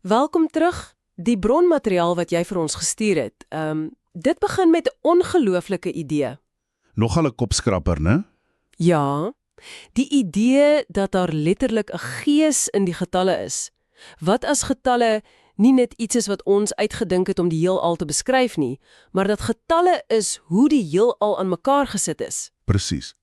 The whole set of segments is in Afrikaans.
Welkom terug. Die bronmateriaal wat jy vir ons gestuur het, dit begin met 'n ongelooflike idee. Nogal 'n kopskrapper, né? Ja, die idee dat daar letterlik 'n gees in die getalle is. Wat as getalle nie net iets is wat ons uitgedink het om die heelal te beskryf nie, maar dat getalle is hoe die heelal aan mekaar gesit is. Presies.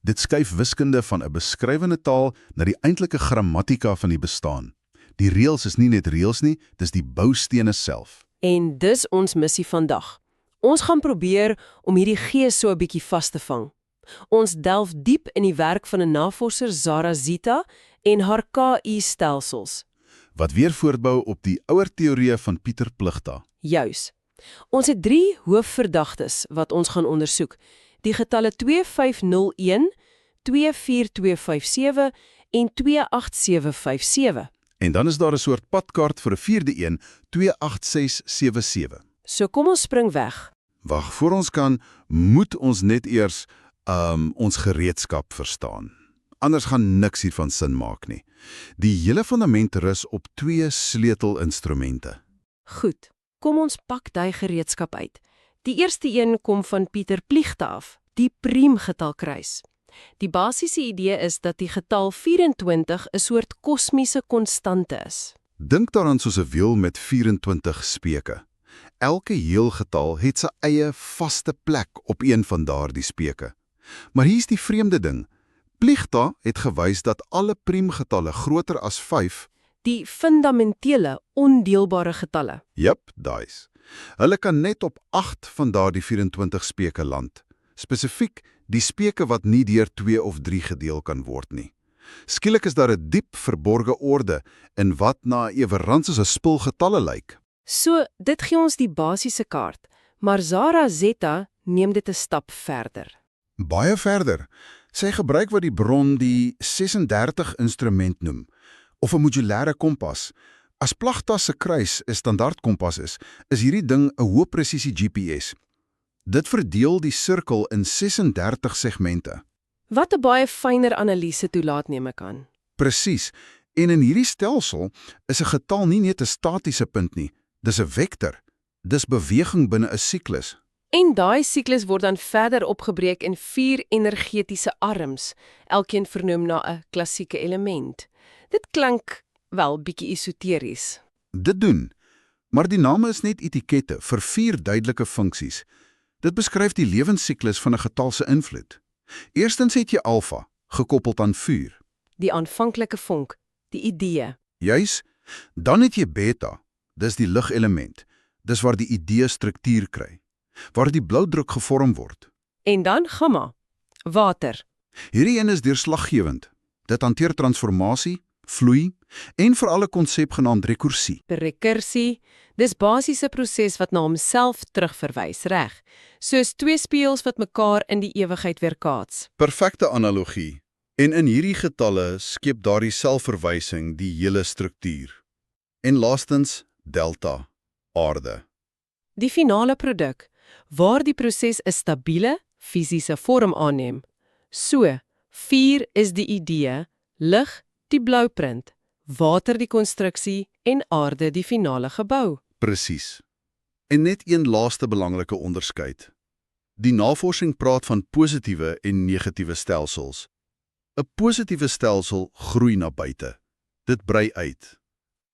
Dit skuif wiskunde van 'n beskrywende taal na die eintlike grammatika van die bestaan. Die reëls is nie net reëls nie, dis die boustene self. En dis ons missie vandag. Ons gaan probeer om hierdie gees so 'n bietjie vas te vang. Ons delf diep in die werk van 'n navorser, Zara Zita, en haar KI-stelsels. Wat weer voortbou op die ouer teorieë van Pieter Pligta. Juis. Ons het 3 hoofverdagtes wat ons gaan ondersoek. Die getalle 2501, 24257 en 28757. En dan is daar 'n soort padkaart vir 'n vierde een, 28677. So kom ons spring weg. Wag, voor ons kan, moet ons net eers ons gereedskap verstaan. Anders gaan niks hiervan sin maak nie. Die hele fundament rus op 2 sleutelinstrumente. Goed, kom ons pak daai gereedskap uit. Die eerste een kom van Pieter Pligta af, die priemgetalkruis. Die basiese idee is dat die getal 24 'n soort kosmiese konstante is. Dink daaraan soos 'n wiel met 24 speke. Elke heelgetal het sy eie vaste plek op een van daardie speke. Maar hier's die vreemde ding. Pligta het gewys dat alle priemgetalle groter as 5, Die fundamentele, ondeelbare getalle. jep, daai's. Hulle kan net op 8 van daardie 24 speke land. Spesifiek die speke wat nie deur 2 of 3 gedeel kan word nie. Skielik is daar 'n diep verborge orde in wat na ewerant soos 'n spul getalle lyk. So, dit gee ons die basiese kaart, maar Zara Zeta neem dit 'n stap verder. Baie verder. Sy gebruik wat die bron die 36-instrument noem, of 'n modulêre kompas. As Pligta se kruis 'n standaardkompas is hierdie ding 'n hoë-presisie GPS. Dit verdeel die sirkel in 36 segmente. Wat 'n baie fyner analise toelaat, neem ek aan. Presies. En in hierdie stelsel is 'n getal nie net 'n statiese punt nie, dis 'n vektor. Dis beweging binne 'n siklus. En daai siklus word dan verder opgebreek in 4 energetiese arms, elkeen vernoem na 'n klassieke element. Dit klink wel bietjie esoteries. Dit doen. Maar die name is net etikette vir 4 duidelike funksies. Dit beskryf die lewensiklus van 'n getal se invloed. Eerstens het jy alfa, gekoppeld aan vuur. Die aanvanklike vonk, die idee. Juis, dan het jy beta, dis die ligelement. Dis waar die idee struktuur kry, waar die bloudruk gevorm word. En dan gamma, water. Hierdie een is deurslaggewend. Dit hanteer transformasie, vloei en veral 'n konsep genaamd rekursie. Rekursie, dis basiese proses wat na homself terugverwys, reg? Soos 2 spieëls wat mekaar in die ewigheid weerkaats. Perfekte analogie. En in hierdie getalle skep daardie selfverwysing die hele struktuur. En laastens, delta, aarde. Die finale produk, waar die proses 'n stabiele, fisiese vorm aanneem. So, 4 is die idee, lig die blouprint, water die konstruksie en aarde die finale gebou. Presies. En net een laaste belangrike onderskeid. Die navorsing praat van positiewe en negatiewe stelsels. 'n Positiewe stelsel groei na buite. Dit brei uit.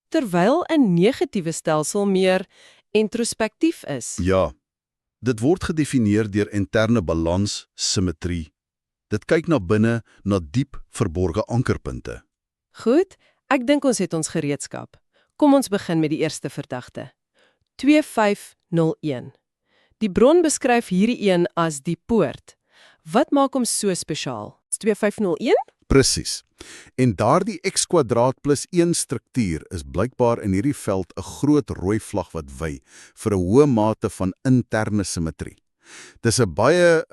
Terwyl 'n negatiewe stelsel meer introspektief is. Ja, dit word gedefinieer deur interne balans, simmetrie. Dit kyk na binne, na diep verborge ankerpunte. Goed, ek dink ons het ons gereedskap. Kom ons begin met die eerste verdagte. 2501. Die bron beskryf hierdie een as die poort. Wat maak hom so spesiaal? 2501? Presies. En daardie x² plus 1 struktuur is blykbaar in hierdie veld 'n groot rooi vlag wat wy vir 'n hoë mate van interne simmetrie. Dis 'n baie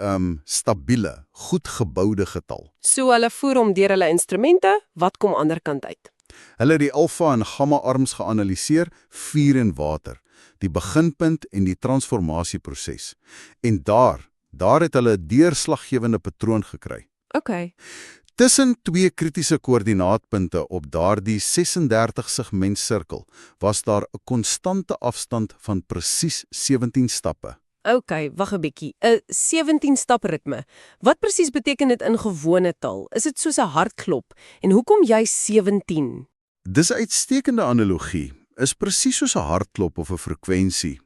stabiele, goed geboude getal. So hulle voer hom deur hulle instrumente, wat kom ander kant uit? Hulle het die alfa en gamma arms geanaliseer, vuur en water, die beginpunt en die transformasieproses. En daar het hulle 'n deurslaggewende patroon gekry. OK. Tussen twee kritiese koördinaatpunte op daardie 36 segmentsirkel was daar 'n konstante afstand van presies 17 stappe. OK, wag 'n bietjie. 'n 17 stap ritme. Wat presies beteken dit in gewone taal? Is dit soos 'n hartklop? En hoekom jy 17? Dis 'n uitstekende analogie. Is presies soos 'n hartklop of 'n frekwensie.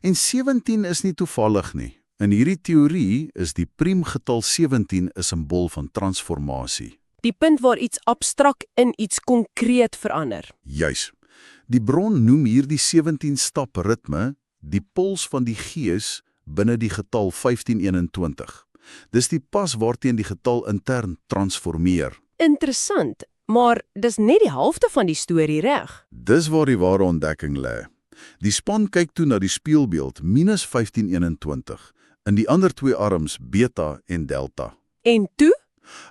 En 17 is nie toevallig nie. In hierdie teorie is die priemgetal 17 'n simbool van transformasie. Die punt waar iets abstrak in iets konkreet verander. Juis. Die bron noem hierdie 17-stap ritme die puls van die gees binne die getal 1521. Dis die pas waarteen die getal intern transformeer. Interessant, maar dis net die helfte van die storie, reg? Dis waar die ware ontdekking lê. Die span kyk toe na die spieelbeeld minus 1521 in die ander twee arms beta en delta. En toe?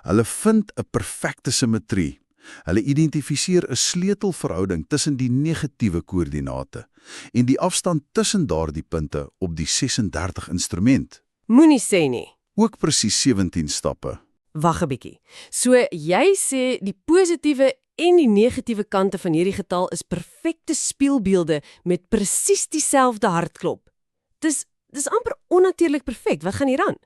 Hulle vind 'n perfekte simmetrie. Hulle identifiseer 'n sleutelverhouding tussen die negatiewe koördinate en die afstand tussen daardie punte op die 36 instrument. Moenie sê nie. Ook presies 17 stappe. Wag 'n bietjie. So jy sê die positiewe en die negatiewe kante van hierdie getal is perfekte spieelbeelde met presies dieselfde hartklop. Dis amper onnatuurlik perfek. Wat gaan hier aan?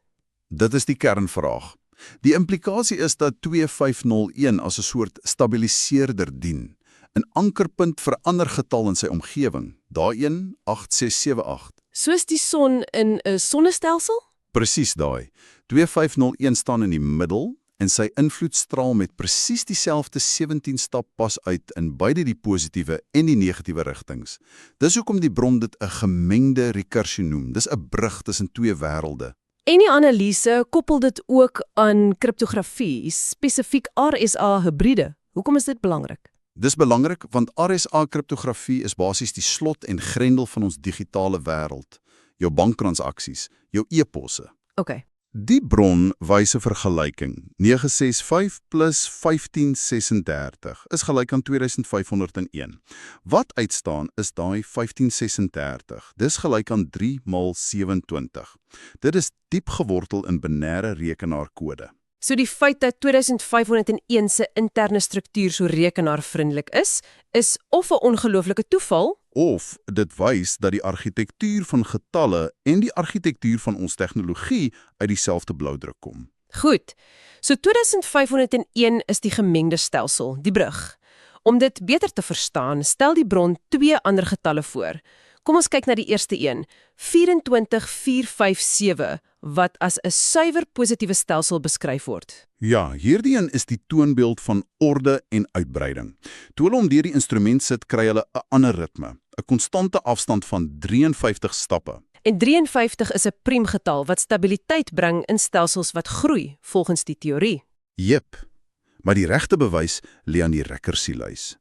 Dit is die kernvraag. Die implikasie is dat 2501 as 'n soort stabiliseerder dien, 'n ankerpunt vir 'n ander getal in sy omgewing, daai 8678. Soos die son in 'n sonnestelsel? Presies daai. 2501 staan in die middel en sy invloed straal met presies dieselfde 17 stap pas uit in beide die positiewe en die negatiewe rigtings. Dis hoekom die bron dit 'n gemengde rekursie noem. Dis 'n brug tussen twee wêrelde. En die analise koppel dit ook aan kriptografie, spesifiek RSA-hibriede. Hoekom is dit belangrik? Dis belangrik want RSA-kriptografie is basies die slot en grendel van ons digitale wêreld. Jou banktransaksies, jou e-posse. OK. Die bron wys 'n vergelyking. 965 plus 1536 is gelyk aan 2501. Wat uitstaan is daai 1536. Dis gelyk aan 3 maal 27. Dit is diep gewortel in binêre rekenaarkode. So die feit dat 2501 se interne struktuur so rekenaarvriendelik is of 'n ongelooflike toeval, of dit wys dat die argitektuur van getalle en die argitektuur van ons tegnologie uit dieselfde bloudruk kom. Goed, so 2501 is die gemengde stelsel, die brug. Om dit beter te verstaan, stel die bron twee ander getalle voor. Kom ons kyk na die eerste een, 24457, wat as 'n suiwer positiewe stelsel beskryf word. Ja, hierdie een is die toonbeeld van orde en uitbreiding. Toe hulle om deur die instrument sit, kry hulle 'n ander ritme, 'n konstante afstand van 53 stappe. En 53 is 'n priemgetal wat stabiliteit bring in stelsels wat groei, volgens die teorie. Jep, maar die regte bewys lê aan die rekursielys.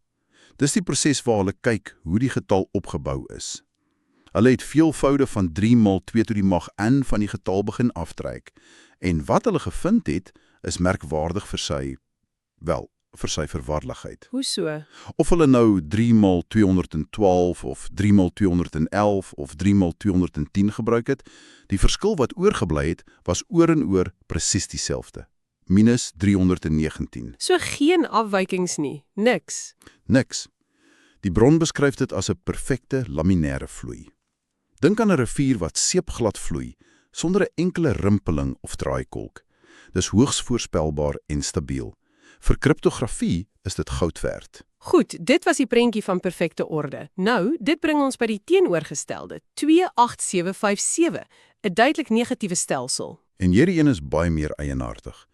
Dis die proses waar hulle kyk hoe die getal opgebou is. Hulle het veelvoude van 3 maal 2 tot die mag n van die getal begin aftrek. En wat hulle gevind het, is merkwaardig vir sy verwarligheid. Hoe so? Of hulle nou 3 maal 212 of 3 maal 211 of 3 maal 210 gebruik het, die verskil wat oorgebly het, was oor en oor presies dieselfde. Minus 319. So geen afwykings nie, niks. Niks. Die bron beskryf dit as 'n perfekte laminêre vloei. Dink aan 'n rivier wat seepglad vloei, sonder 'n enkele rimpeling of draaikolk. Dis hoogs voorspelbaar en stabiel. Vir kriptografie is dit goud werd. Goed, dit was die prentjie van perfekte orde. Nou, dit bring ons by die teenoorgestelde, 28757, 'n duidelik negatiewe stelsel. En hierdie een is baie meer eienaardig.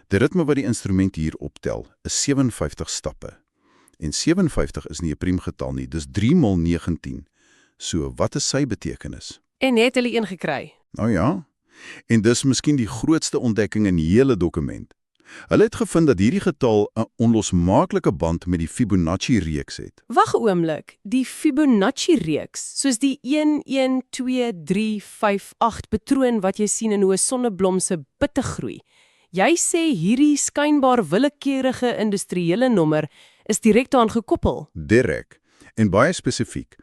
Die ritme wat die instrument hier optel, is 57 stappe. En 57 is nie 'n priemgetal nie, dis 3 maal 19. So, wat is sy betekenis? En het hulle een gekry? Nou ja, en dis miskien die grootste ontdekking in die hele dokument. Hulle het gevind dat hierdie getal 'n onlosmaaklike band met die Fibonacci-reeks het. Wag 'n oomblik, die Fibonacci-reeks, soos die 1, 1, 2, 3, 5, 8 patroon wat jy sien in hoe 'n sonneblom se bitte groei. Jy sê hierdie skynbaar willekeurige industriële nommer is direk daaraan gekoppel. Direk, en baie spesifiek.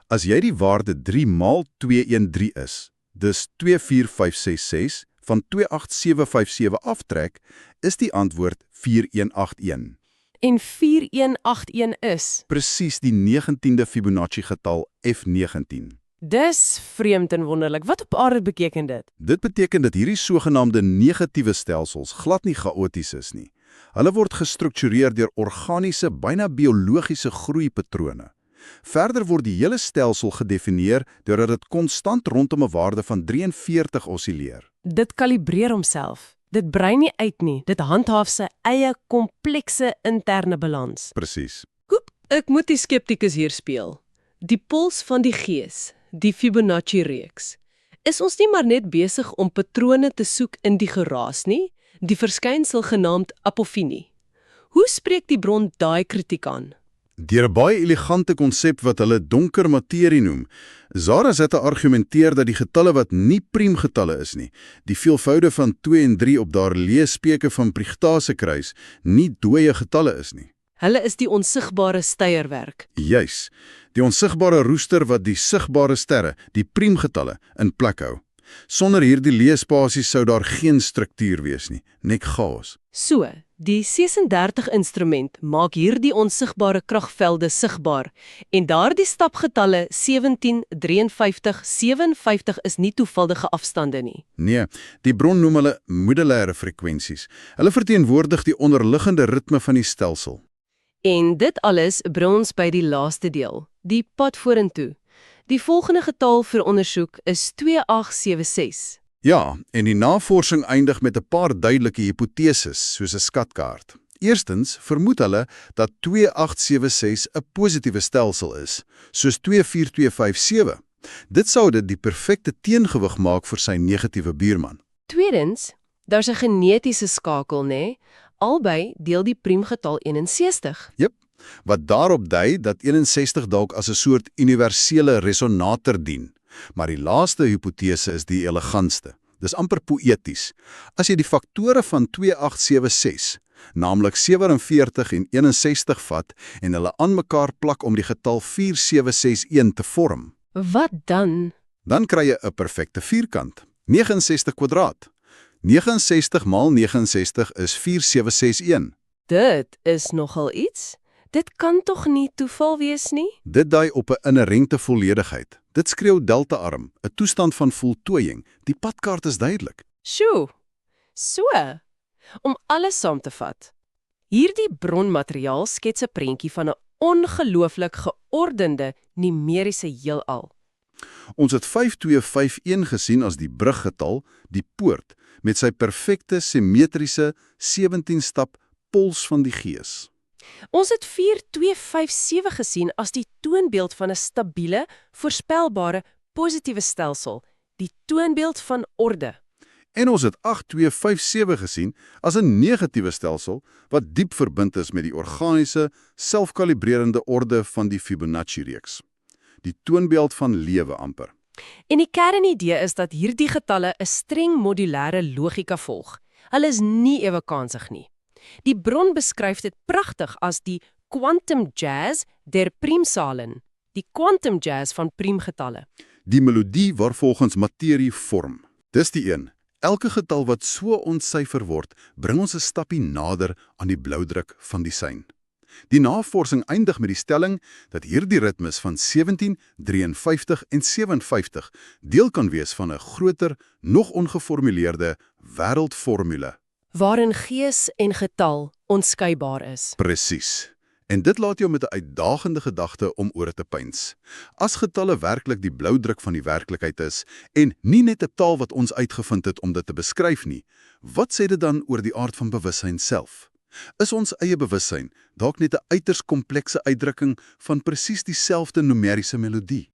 As jy die waarde 3 maal 213 is, dis 24566, van 28757 aftrek, is die antwoord 4181. En 4181 is. Presies die 19de Fibonacci getal F19. Dis vreemd en wonderlik. Wat op aarde beteken dit? Dit beteken dat hierdie sogenaamde negatiewe stelsels glad nie chaoties is nie. Hulle word gestruktureer deur organiese, byna biologiese groeipatrone. Verder word die hele stelsel gedefinieer deurdat dit konstant rondom 'n waarde van 43 osilleer. Dit kalibreer homself. Dit brei nie uit nie. Dit handhaaf sy eie komplekse interne balans. Presies. Koep, ek moet die skeptikus hier speel. Die pols van die gees, die Fibonacci-reeks. Is ons nie maar net besig om patrone te soek in die geraas nie, die verskynsel genaamd apofinie? Hoe spreek die bron daai kritiek aan? Deur 'n baie elegante konsep wat hulle donker materie noem, Zara het geargumenteer dat die getalle wat nie priemgetalle is nie, die veelvoude van 2 en 3 op daar leespeke van Prichta se kruis, nie dooie getalle is nie. Hulle is die onsigbare steierwerk. Juis, die onsigbare roester wat die sigbare sterre, die priemgetalle, in plek hou. Sonder hierdie leespasies sou daar geen struktuur wees nie, net chaos. So, die 36-instrument maak hierdie onsigbare kragvelde sigbaar en daardie stapgetalle 17, 53, 57 is nie toevallige afstande nie. Nee, die bron noem hulle modulêre frekwensies. Hulle verteenwoordig die onderliggende ritme van die stelsel. En dit alles bring ons by die laaste deel, die pad vorentoe. Die volgende getal vir ondersoek is 2876. Ja, en die navorsing eindig met 'n paar duidelike hipoteses, soos 'n skatkaart. Eerstens vermoed hulle dat 2876 'n positiewe stelsel is, soos 24257. Dit sou dit die perfekte teengewig maak vir sy negatiewe buurman. Tweedens, daar's 'n genetiese skakel, nê? Albei deel die priemgetal 61. Jep, wat daarop dui dat 61 dalk as 'n soort universele resonator dien. Maar die laaste hipotese is die elegantste. Dis amper poëties. As jy die faktore van 2876, naamlik 47 en 61 vat en hulle aan mekaar plak om die getal 4761 te vorm, Wat dan? dan kry jy 'n perfekte vierkant, 69 kwadraat. 69 maal 69 is 4761. Dit is nogal iets. Dit kan tog nie toeval wees nie? Dit dui op 'n inherente volledigheid. Dit skreeu delta-arm, 'n toestand van voltooiing. Die padkaart is duidelik. Sjoe. So, om alles saam te vat. Hierdie bronmateriaal skets 'n prentjie van 'n ongelooflik geordende numeriese heelal. Ons het 5251 gesien as die bruggetal, die poort, met sy perfekte simmetriese 17-stap pols van die gees. Ons het 4257 gesien as die toonbeeld van 'n stabiele, voorspelbare, positiewe stelsel, die toonbeeld van orde. En ons het 8257 gesien as 'n negatiewe stelsel wat diep verbind is met die organiese, selfkalibrerende orde van die Fibonacci-reeks. Die toonbeeld van lewe amper. En die kernidee is dat hierdie getalle 'n streng modulêre logika volg. Hulle is nie ewekansig nie. Die bron beskryf dit pragtig as die quantum jazz der priemsalen, die quantum jazz van priemgetalle. Die melodie waarvolgens materie vorm. Dis die een. Elke getal wat so ontsyfer word, bring ons 'n stappie nader aan die bloudruk van die sein. Die navorsing eindig met die stelling dat hierdie ritmes van 17, 53 en 57 deel kan wees van 'n groter, nog ongeformuleerde wêreldformule. Waarin gees en getal onskeibaar is. Presies. En dit laat jou met 'n uitdagende gedagte om oor te pyns. As getalle werklik die bloudruk van die werklikheid is en nie net 'n taal wat ons uitgevind het om dit te beskryf nie, wat sê dit dan oor die aard van bewussyn self? Is ons eie bewussyn dalk net 'n uiters komplekse uitdrukking van presies dieselfde numeriese melodie?